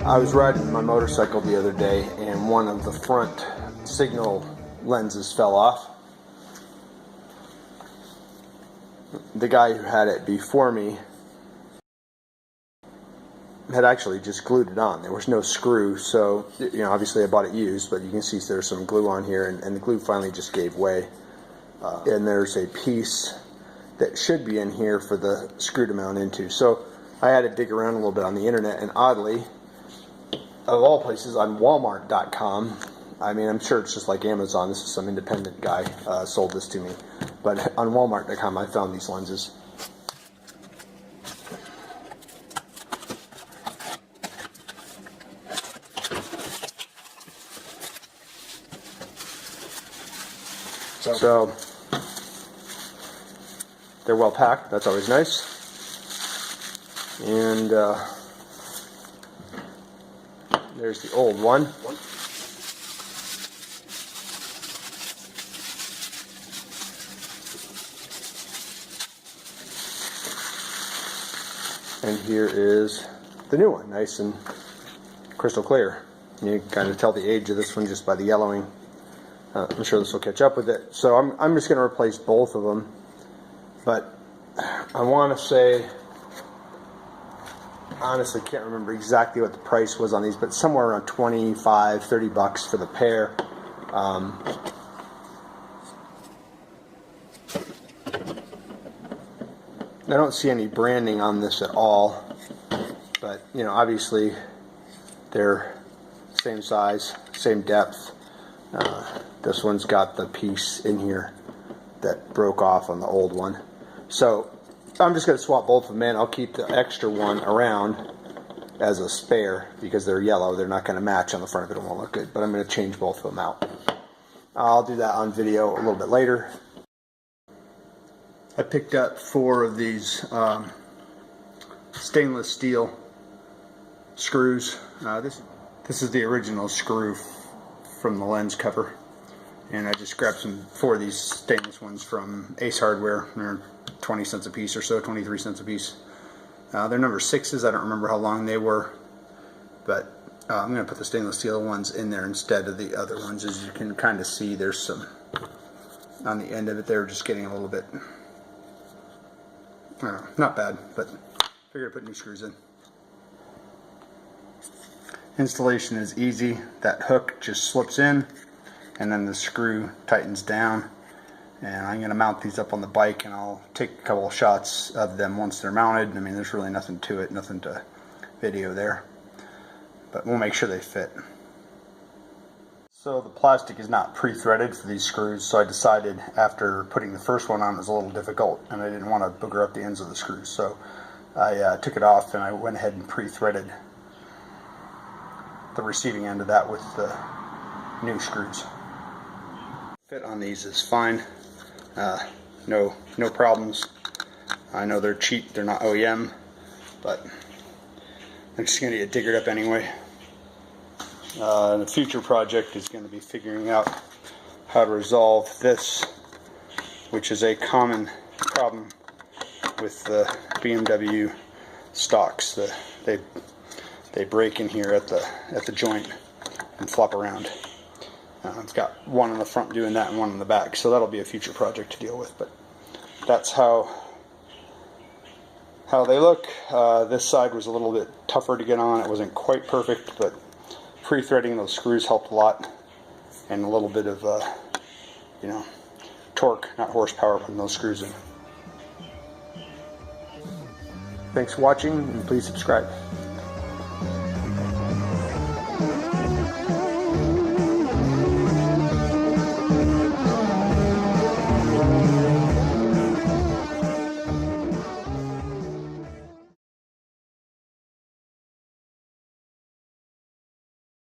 I was riding my motorcycle the other day and one of the front signal lenses fell off. The guy who had it before me had actually just glued it on. There was no screw, so obviously I bought it used, but you can see there's some glue on here, and the glue finally just gave way. And there's a piece that should be in here for the screw to mount into. So I had to dig around a little bit on the internet, and oddly, of all places, on Walmart.com, I mean, I'm sure it's just like Amazon. This is some independent guy sold this to me. But on Walmart.com, I found these lenses. So they're well packed. That's always nice. And there's the old one. And here is the new one, nice and crystal clear. You can kind of tell the age of this one just by the yellowing. I'm sure this will catch up with it. So I'm just going to replace both of them. But I want to say, honestly, can't remember exactly what the price was on these, but somewhere around 25, 30 bucks for the pair. I don't see any branding on this at all, but obviously they're same size, same depth. This one's got the piece in here that broke off on the old one. So I'm just going to swap both of them in. I'll keep the extra one around as a spare because they're yellow. They're not going to match on the front of it. It won't look good, but I'm going to change both of them out. I'll do that on video a little bit later. I picked up 4 of these stainless steel screws. This is the original screw from the lens cover, and I just grabbed 4 of these stainless ones from Ace Hardware. They're 20 cents a piece or so, 23 cents a piece. They're number 6s. I don't remember how long they were, but I'm going to put the stainless steel ones in there instead of the other ones. As you can kind of see, there's some on the end of it. They're just getting a little bit, I don't know, not bad, but figured I'd put new screws in. Installation is easy. That hook just slips in and then the screw tightens down, and I'm going to mount these up on the bike, and I'll take a couple of shots of them once they're mounted. I mean, there's really nothing to it, nothing to video there, but we'll make sure they fit. So the plastic is not pre-threaded for these screws, so I decided after putting the first one on it was a little difficult and I didn't want to booger up the ends of the screws, so I took it off and I went ahead and pre-threaded the receiving end of that with the new screws. Fit on these is fine. No problems. I know they're cheap, they're not OEM, but I'm just going to get diggered up anyway. The future project is going to be figuring out how to resolve this, which is a common problem with the BMW stocks. They break in here at the joint and flop around. It's got one in the front doing that and one in the back, so that'll be a future project to deal with. But that's how they look. This side was a little bit tougher to get on. It wasn't quite perfect, but pre-threading those screws helped a lot, and a little bit of torque, not horsepower, putting those screws in. Thanks for watching, and please subscribe.